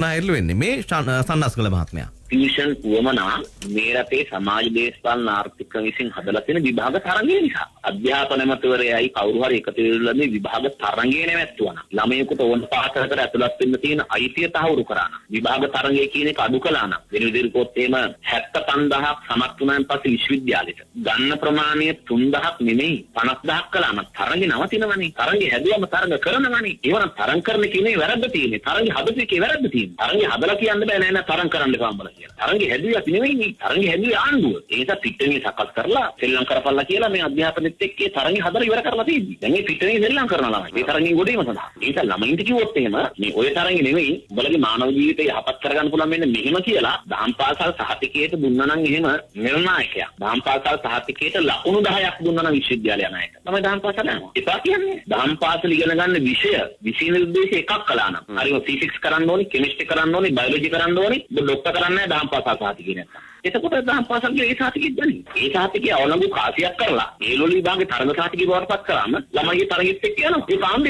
नायरलු වෙන්නේ මේ සන්නස්ගල මහත්මයා. ट्यूशन वमना මේ රටේ සමාජ දේශපාලන ආර්ථික විසින් හදලා තියෙන විභාග තරඟය නිසා අධ්‍යාපන මතවරයයි කවුරු හරි එකතු වෙලා මේ විභාග තරඟය නැවැත්තුවා. ළමයෙකුට ඕන පාසලකට ඇතුළත් වෙන්න තියෙන අයිතිය තහවුරු කරා නම් විභාග තරඟය කියන එක අඩු කළා නම් වෙන විදිහට කොත් එහෙම 75000ක් සමත් වුණාන් පස්සේ විශ්වවිද්‍යාලෙට ගන්න ප්‍රමාණය 3000ක් නෙමෙයි 50000ක් කළා නම් තරඟය නවතිනවනේ. තරඟය හැදුවම තරඟ කරනවනේ. ඒවනම් තරඟ කරන කෙනේ වැරද්ද තියෙන්නේ. තරඟය හදපු එකේ වැරද්ද තියෙන්නේ. තරඟය හදලා කියන්න බෑ නෑ නෑ තරඟ කරන්න කම්බල කියලා. තරඟය හැදුවා නෙවෙයි තරඟය හැදුවේ ආණ්ඩුව. ඒ නිසා පිටරේ සකස් කරලා සෙල්ලම් කරපල්ලා කියලා මේ අධ්‍යාපනෙත් එක්ක තරඟය හදලා ඉවර කරලා තියෙන්නේ. දැන් මේ පිටරේ සෙල්ලම් කරන ළමයි. මේ තරඟෙන් ගොඩේම සඳහා. ඒ නිසා ළමයින්ට කිව්වොත් එහෙම මේ ඔය තරඟය නෙවෙයි උඹලගේ මානව ජීවිතය යහපත් කරගන්න පුළුවන් මෙන්න මෙහෙම කියලා දහම් පාසල් සහතිකයට දුන්නා නම් එහෙම නිර්ණායකයක්. දහම් පාසල් සහතිකයට ලකුණු 10ක් දුන්නා නම් විශ්වවිද්‍යාලය යන අයට. තමයි දහම් පාසල යනවා. එපා කියන්නේ. දහම් පාසල ඉගෙන ගන්න විෂය නිර්දේශ එකක් කළා නම් හරිම ෆිසික්ස් කරන්න ඕනේ, කෙමිස්ට්‍රි කරන්න ඕනේ, බයොලොජි කරන්න ඕනේ, ડોක්ටර් කරන්න නැහැ දහම් පාසල් සහතිකේ නැත්තම්. එතකොට දහම් පාසල් කියලා ඒ සහතිකෙත් ගනි. ඒ සහතිකේ අවලංගු කාසියක් කරලා ඒ වල විභාගේ තරඟ සහතිකේ බවටපත් කරාම ළමයිගේ තරගෙත් එක්ක යනවා. ඒ කාණ්ඩේ